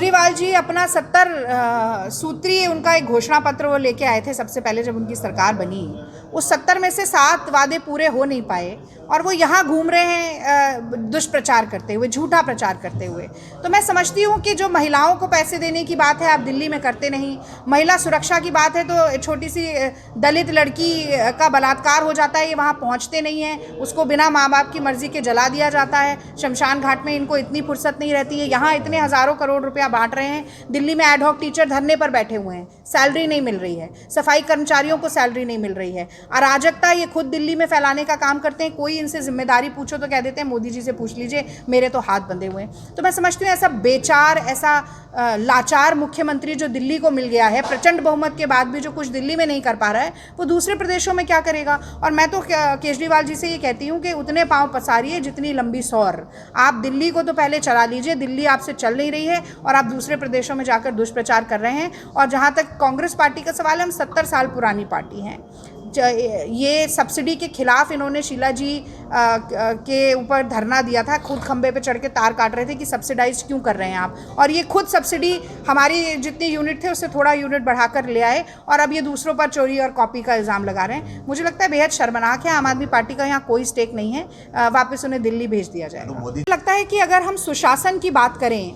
केजरीवाल जी अपना 70 सूत्रीय उनका एक घोषणा पत्र वो लेके आए थे सबसे पहले जब उनकी सरकार बनी। उस 70 में से 7 वादे पूरे हो नहीं पाए और वो यहाँ घूम रहे हैं दुष्प्रचार करते हुए, झूठा प्रचार करते हुए। तो मैं समझती हूँ कि जो महिलाओं को पैसे देने की बात है आप दिल्ली में करते नहीं, महिला सुरक्षा की बात है तो छोटी सी दलित लड़की का बलात्कार हो जाता है, ये वहाँ पहुँचते नहीं हैं, उसको बिना माँ बाप की मर्जी के जला दिया जाता है। शमशान घाट में इनको इतनी फुर्सत नहीं रहती है। यहाँ इतने हज़ारों करोड़ रुपया बांट रहे हैं, दिल्ली में एड हॉक टीचर धरने पर बैठे हुए हैं, सैलरी नहीं मिल रही है, सफाई कर्मचारियों को सैलरी नहीं मिल रही है, अराजकता ये खुद दिल्ली में फैलाने का काम करते हैं। कोई इनसे जिम्मेदारी पूछो तो कह देते हैं मोदी जी से पूछ लीजिए, मेरे तो हाथ बंधे हुए हैं। तो मैं समझती हूँ ऐसा बेचार, ऐसा लाचार मुख्यमंत्री जो दिल्ली को मिल गया है, प्रचंड बहुमत के बाद भी जो कुछ दिल्ली में नहीं कर पा रहा है वो दूसरे प्रदेशों में क्या करेगा। और मैं तो केजरीवाल जी से ये कहती हूँ कि उतने पाँव पसारिए जितनी लंबी सौर। आप दिल्ली को तो पहले चला लीजिए, दिल्ली आपसे चल नहीं रही है और आप दूसरे प्रदेशों में जाकर दुष्प्रचार कर रहे हैं। और जहाँ तक कांग्रेस पार्टी का सवाल है, हम 70 साल पुरानी पार्टी हैं। ये सब्सिडी के खिलाफ इन्होंने शीला जी के ऊपर धरना दिया था, खुद खंबे पे चढ़ के तार काट रहे थे कि सब्सिडाइज क्यों कर रहे हैं आप। और ये खुद सब्सिडी हमारी जितनी यूनिट थे उससे थोड़ा यूनिट बढ़ाकर ले आए और अब ये दूसरों पर चोरी और कॉपी का इल्ज़ाम लगा रहे हैं। मुझे लगता है बेहद शर्मनाक है। आम आदमी पार्टी का यहाँ कोई स्टेक नहीं है, वापस उन्हें दिल्ली भेज दिया जाएगा। मुझे लगता है कि अगर हम सुशासन की बात करें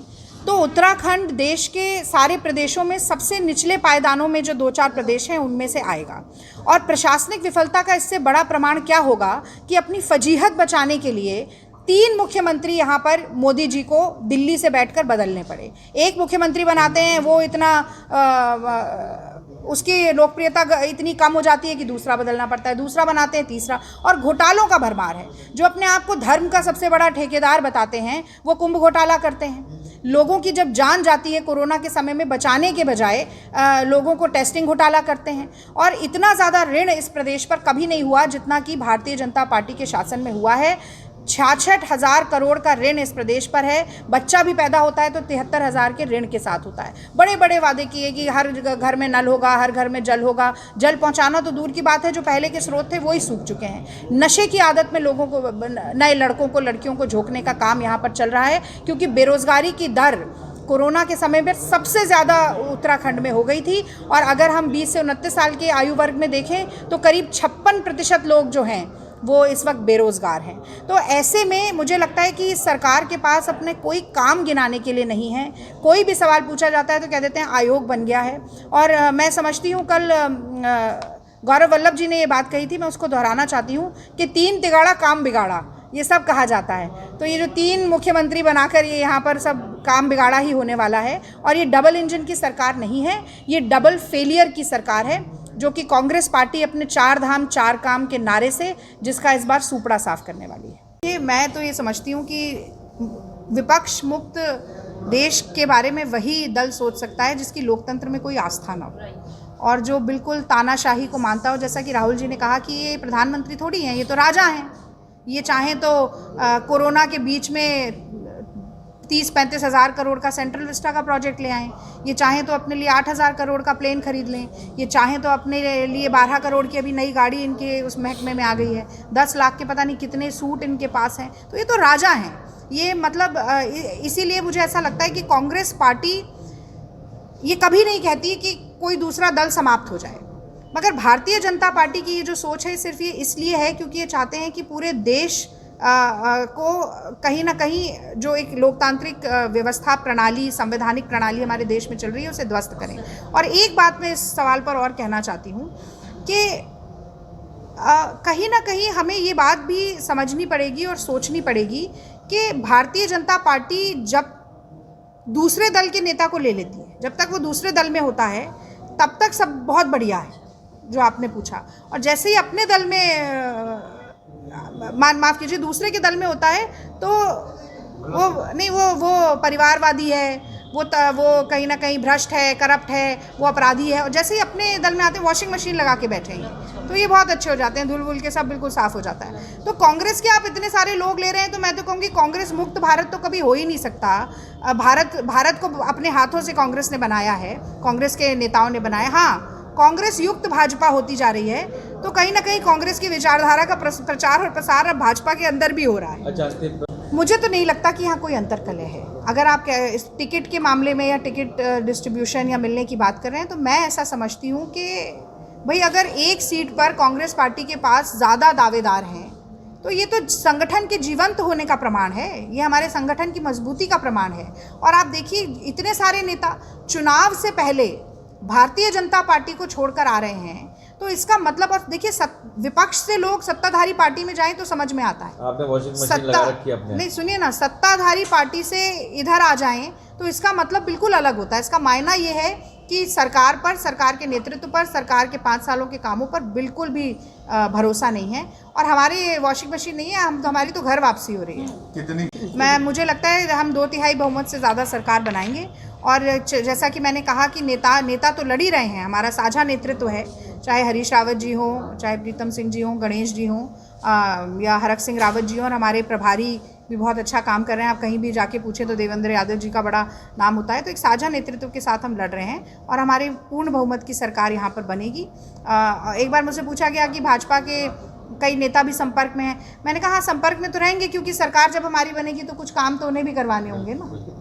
तो उत्तराखंड देश के सारे प्रदेशों में सबसे निचले पायदानों में जो 2-4 प्रदेश हैं उनमें से आएगा। और प्रशासनिक विफलता का इससे बड़ा प्रमाण क्या होगा कि अपनी फजीहत बचाने के लिए 3 मुख्यमंत्री यहाँ पर मोदी जी को दिल्ली से बैठकर बदलने पड़े। एक मुख्यमंत्री बनाते हैं, वो इतना उसकी लोकप्रियता इतनी कम हो जाती है कि दूसरा बदलना पड़ता है, दूसरा बनाते हैं, तीसरा। और घोटालों का भरमार है। जो अपने आप को धर्म का सबसे बड़ा ठेकेदार बताते हैं वो कुंभ घोटाला करते हैं। लोगों की जब जान जाती है कोरोना के समय में बचाने के बजाय लोगों को टेस्टिंग घोटाला करते हैं। और इतना ज़्यादा ऋण इस प्रदेश पर कभी नहीं हुआ जितना कि भारतीय जनता पार्टी के शासन में हुआ है। 66,000 करोड़ का ऋण इस प्रदेश पर है। बच्चा भी पैदा होता है तो 73,000 के ऋण के साथ होता है। बड़े बड़े वादे किए कि हर घर में नल होगा, हर घर में जल होगा। जल पहुंचाना तो दूर की बात है, जो पहले के स्रोत थे वो ही सूख चुके हैं। नशे की आदत में लोगों को, नए लड़कों को, लड़कियों को झोंकने का काम यहाँ पर चल रहा है, क्योंकि बेरोजगारी की दर कोरोना के समय में सबसे ज़्यादा उत्तराखंड में हो गई थी। और अगर हम 20 से 29 साल के आयु वर्ग में देखें तो करीब 56% लोग जो हैं वो इस वक्त बेरोज़गार हैं। तो ऐसे में मुझे लगता है कि सरकार के पास अपने कोई काम गिनाने के लिए नहीं है। कोई भी सवाल पूछा जाता है तो कह देते हैं आयोग बन गया है। और मैं समझती हूँ कल गौरव वल्लभ जी ने ये बात कही थी, मैं उसको दोहराना चाहती हूँ कि 3 तिगाड़ा काम बिगाड़ा, ये सब कहा जाता है। तो ये जो 3 मुख्यमंत्री बनाकर ये यहाँ पर सब काम बिगाड़ा ही होने वाला है। और ये डबल इंजन की सरकार नहीं है, ये डबल फेलियर की सरकार है, जो कि कांग्रेस पार्टी अपने 4 धाम 4 काम के नारे से जिसका इस बार सूपड़ा साफ करने वाली है। ये मैं तो ये समझती हूँ कि विपक्ष मुक्त देश के बारे में वही दल सोच सकता है जिसकी लोकतंत्र में कोई आस्था ना हो और जो बिल्कुल तानाशाही को मानता हो। जैसा कि राहुल जी ने कहा कि ये प्रधानमंत्री थोड़ी हैं, ये तो राजा हैं। ये चाहें तो कोरोना के बीच में 30-35 हज़ार करोड़ का सेंट्रल विस्टा का प्रोजेक्ट ले आएँ, ये चाहें तो अपने लिए 8,000 करोड़ का प्लेन खरीद लें, ये चाहें तो अपने लिए 12 करोड़ की अभी नई गाड़ी इनके उस महकमे में आ गई है, 10 लाख के पता नहीं कितने सूट इनके पास हैं। तो ये तो राजा हैं। ये मतलब इसीलिए मुझे ऐसा लगता है कि कांग्रेस पार्टी ये कभी नहीं कहती कि कोई दूसरा दल समाप्त हो जाए, मगर भारतीय जनता पार्टी की ये जो सोच है सिर्फ ये इसलिए है क्योंकि ये चाहते हैं कि पूरे देश को कहीं ना कहीं जो एक लोकतांत्रिक व्यवस्था प्रणाली, संवैधानिक प्रणाली हमारे देश में चल रही है उसे ध्वस्त करें। और एक बात मैं इस सवाल पर और कहना चाहती हूँ कि कहीं ना कहीं हमें ये बात भी समझनी पड़ेगी और सोचनी पड़ेगी कि भारतीय जनता पार्टी जब दूसरे दल के नेता को ले लेती है, जब तक वो दूसरे दल में होता है तब तक सब बहुत बढ़िया है जो आपने पूछा। और जैसे ही अपने दल में माफ़ कीजिए दूसरे के दल में होता है तो वो परिवारवादी है, वो कहीं ना कहीं भ्रष्ट है, करप्ट है, वो अपराधी है। और जैसे ही अपने दल में आते हैं वॉशिंग मशीन लगा के बैठेंगे तो ये बहुत अच्छे हो जाते हैं, धुल वुल के सब बिल्कुल साफ़ हो जाता है। तो कांग्रेस के आप इतने सारे लोग ले रहे हैं तो मैं तो कहूँगी कांग्रेस मुक्त भारत तो कभी हो ही नहीं सकता। भारत को अपने हाथों से कांग्रेस ने बनाया है, कांग्रेस के नेताओं ने बनाया। हाँ, कांग्रेस युक्त भाजपा होती जा रही है तो कहीं ना कहीं कांग्रेस की विचारधारा का प्रचार और प्रसार अब भाजपा के अंदर भी हो रहा है। मुझे तो नहीं लगता कि यहाँ कोई अंतर्कलह है। अगर आप इस टिकट के मामले में या टिकट डिस्ट्रीब्यूशन या मिलने की बात कर रहे हैं तो मैं ऐसा समझती हूँ कि भाई अगर एक सीट पर कांग्रेस पार्टी के पास ज़्यादा दावेदार हैं तो ये तो संगठन के जीवंत होने का प्रमाण है, ये हमारे संगठन की मजबूती का प्रमाण है। और आप देखिए इतने सारे नेता चुनाव से पहले भारतीय जनता पार्टी को छोड़कर आ रहे हैं, तो इसका मतलब, और देखिए विपक्ष से लोग सत्ताधारी पार्टी में जाएं तो समझ में आता है। आपने वॉशिंग मशीन लगा रखी है अपने? नहीं सुनिए ना, सत्ताधारी पार्टी से इधर आ जाएं तो इसका मतलब बिल्कुल अलग होता है। इसका मायना ये है कि सरकार पर, सरकार के नेतृत्व पर, सरकार के 5 सालों के कामों पर बिल्कुल भी भरोसा नहीं है। और हमारी वॉशिंग मशीन नहीं है, हमारी तो घर वापसी हो रही है। कितनी? मुझे लगता है हम 2/3 बहुमत से ज़्यादा सरकार बनाएंगे। और जैसा कि मैंने कहा कि नेता तो लड़ ही रहे हैं, हमारा साझा नेतृत्व है, चाहे हरीश रावत जी हो, चाहे प्रीतम सिंह जी हों, गणेश जी हों, या हरक सिंह रावत जी हों, और हमारे प्रभारी भी बहुत अच्छा काम कर रहे हैं। आप कहीं भी जाके पूछें तो देवेंद्र यादव जी का बड़ा नाम होता है। तो एक साझा नेतृत्व के साथ हम लड़ रहे हैं और हमारी पूर्ण बहुमत की सरकार यहाँ पर बनेगी। एक बार मुझसे पूछा गया कि भाजपा के कई नेता भी संपर्क में हैं। मैंने कहा हाँ, संपर्क में तो रहेंगे, क्योंकि सरकार जब हमारी बनेगी तो कुछ काम तो उन्हें भी करवाने होंगे ना।